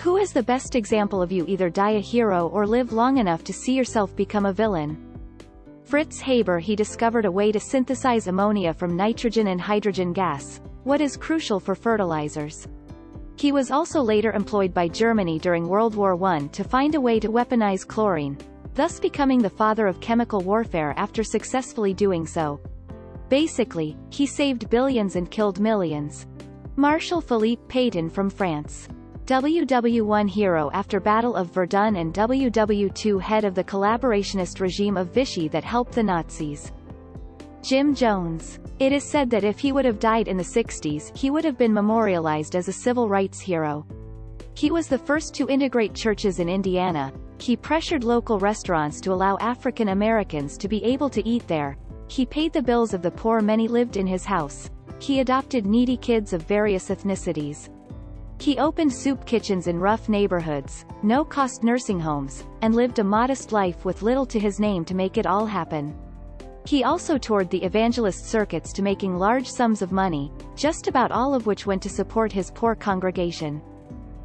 Who is the best example of you either die a hero or live long enough to see yourself become a villain? Fritz Haber. He discovered a way to synthesize ammonia from nitrogen and hydrogen gas, what is crucial for fertilizers. He was also later employed by Germany during World War I to find a way to weaponize chlorine, thus becoming the father of chemical warfare after successfully doing so. Basically, he saved billions and killed millions. Marshal Philippe Pétain from France. WW1 hero after Battle of Verdun and WW2 head of the collaborationist regime of Vichy that helped the Nazis. Jim Jones. It is said that if he would have died in the 60s, he would have been memorialized as a civil rights hero. He was the first to integrate churches in Indiana. He pressured local restaurants to allow African Americans to be able to eat there. He paid the bills of the poor. Many lived in his house. He adopted needy kids of various ethnicities. He opened soup kitchens in rough neighborhoods, no-cost nursing homes, and lived a modest life with little to his name to make it all happen. He also toured the evangelist circuits to making large sums of money, just about all of which went to support his poor congregation,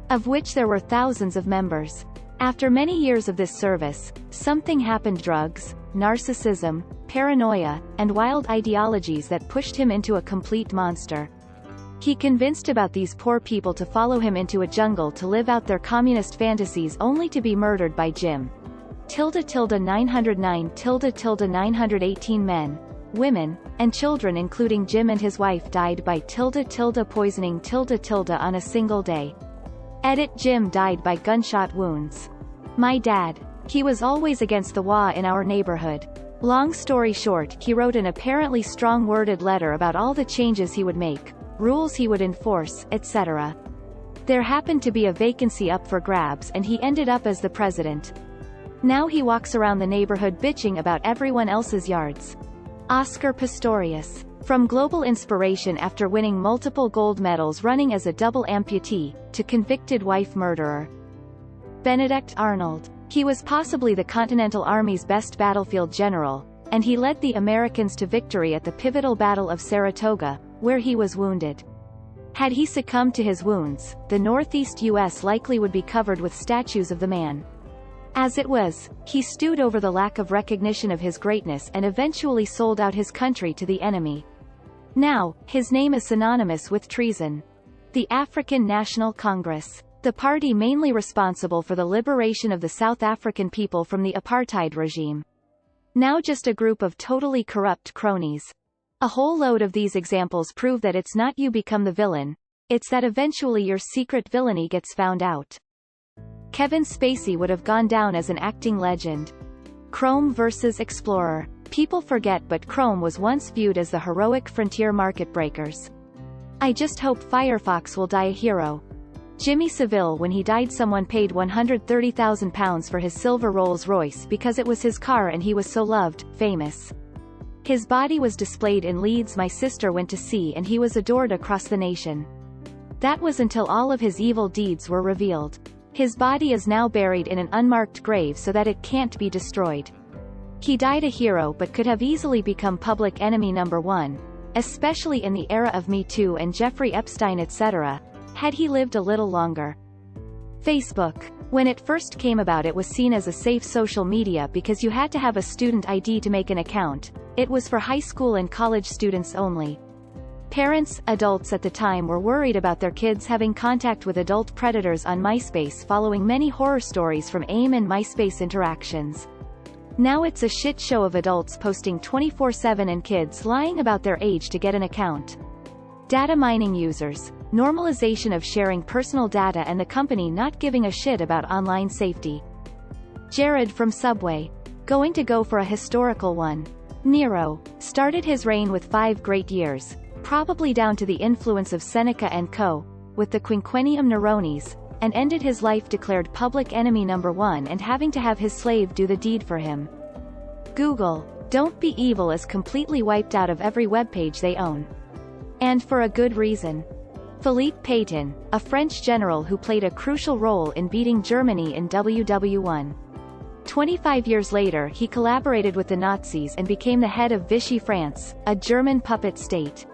of which there were thousands of members. After many years of this service, something happened: drugs, narcissism, paranoia, and wild ideologies that pushed him into a complete monster. He convinced about these poor people to follow him into a jungle to live out their communist fantasies only to be murdered by Jim. 909 918 men, women, and children including Jim and his wife died by poisoning on a single day. Edit: Jim died by gunshot wounds. My dad. He was always against the law in our neighborhood. Long story short, he wrote an apparently strong-worded letter about all the changes he would make, rules he would enforce, etc. There happened to be a vacancy up for grabs and he ended up as the president. Now he walks around the neighborhood bitching about everyone else's yards. Oscar Pistorius. From global inspiration after winning multiple gold medals running as a double amputee, to convicted wife murderer. Benedict Arnold. He was possibly the Continental Army's best battlefield general, and he led the Americans to victory at the pivotal Battle of Saratoga, where he was wounded. Had he succumbed to his wounds, the Northeast U.S. likely would be covered with statues of the man. As it was, he stewed over the lack of recognition of his greatness and eventually sold out his country to the enemy. Now, his name is synonymous with treason. The African National Congress. The party mainly responsible for the liberation of the South African people from the apartheid regime. Now just a group of totally corrupt cronies. A whole load of these examples prove that it's not you become the villain, it's that eventually your secret villainy gets found out. Kevin Spacey would have gone down as an acting legend. Chrome vs. Explorer. People forget, but Chrome was once viewed as the heroic frontier market breakers. I just hope Firefox will die a hero. Jimmy Savile. When he died, someone paid £130,000 for his silver Rolls-Royce because it was his car and he was so loved, famous. His body was displayed in Leeds my sister went to see, and he was adored across the nation. That was until all of his evil deeds were revealed. His body is now buried in an unmarked grave so that it can't be destroyed. He died a hero but could have easily become public enemy number one, especially in the era of Me Too and Jeffrey Epstein etc., had he lived a little longer. Facebook. When it first came about, it was seen as a safe social media because you had to have a student ID to make an account. It was for high school and college students only. Parents, adults at the time were worried about their kids having contact with adult predators on MySpace following many horror stories from AIM and MySpace interactions. Now it's a shit show of adults posting 24/7 and kids lying about their age to get an account. Data mining users. Normalization of sharing personal data and the company not giving a shit about online safety. Jared from Subway. Going to go for a historical one. Nero. Started his reign with 5 great years, probably down to the influence of Seneca and co., with the Quinquennium Neronis, and ended his life declared public enemy number one and having to have his slave do the deed for him. Google. Don't be evil is completely wiped out of every webpage they own. And for a good reason. Philippe Pétain, a French general who played a crucial role in beating Germany in WW1. 25 years later he collaborated with the Nazis and became the head of Vichy France, a German puppet state.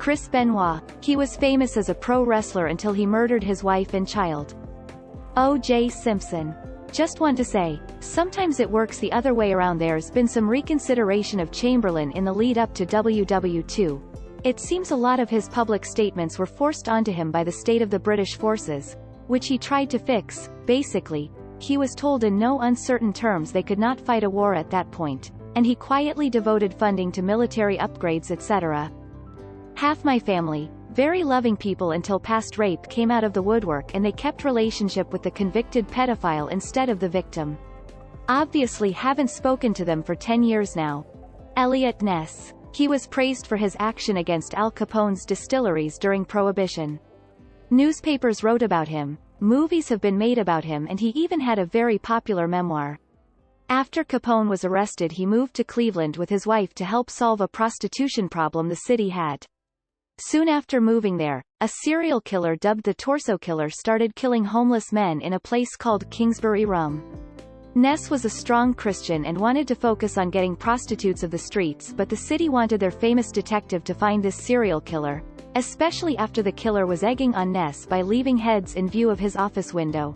Chris Benoit. He was famous as a pro wrestler until he murdered his wife and child. O.J. Simpson. Just want to say, sometimes it works the other way around. There's been some reconsideration of Chamberlain in the lead up to WW2. It seems a lot of his public statements were forced onto him by the state of the British forces, which he tried to fix. Basically, he was told in no uncertain terms they could not fight a war at that point, and he quietly devoted funding to military upgrades, etc. Half my family, very loving people until past rape came out of the woodwork, and they kept relationship with the convicted pedophile instead of the victim. Obviously haven't spoken to them for 10 years now. Eliot Ness. He was praised for his action against Al Capone's distilleries during Prohibition. Newspapers wrote about him, movies have been made about him, and he even had a very popular memoir. After Capone was arrested, he moved to Cleveland with his wife to help solve a prostitution problem the city had. Soon after moving there, a serial killer dubbed the Torso Killer started killing homeless men in a place called Kingsbury Rum. Ness was a strong Christian and wanted to focus on getting prostitutes of the streets, but the city wanted their famous detective to find this serial killer, especially after the killer was egging on Ness by leaving heads in view of his office window.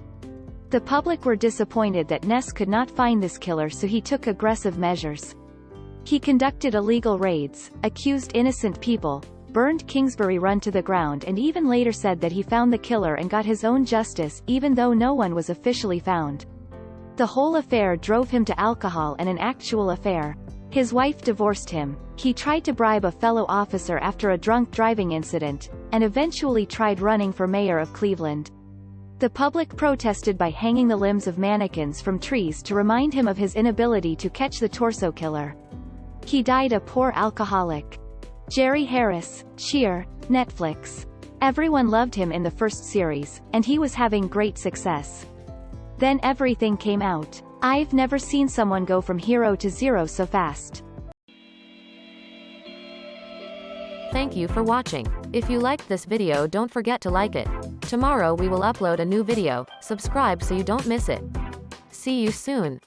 The public were disappointed that Ness could not find this killer, so he took aggressive measures. He conducted illegal raids, accused innocent people, burned Kingsbury Run to the ground, and even later said that he found the killer and got his own justice, even though no one was officially found. The whole affair drove him to alcohol and an actual affair. His wife divorced him, he tried to bribe a fellow officer after a drunk driving incident, and eventually tried running for mayor of Cleveland. The public protested by hanging the limbs of mannequins from trees to remind him of his inability to catch the Torso Killer. He died a poor alcoholic. Jerry Harris, Cheer, Netflix. Everyone loved him in the first series, and he was having great success. Then everything came out. I've never seen someone go from hero to zero so fast. Thank you for watching. If you liked this video, don't forget to like it. Tomorrow we will upload a new video. Subscribe so you don't miss it. See you soon.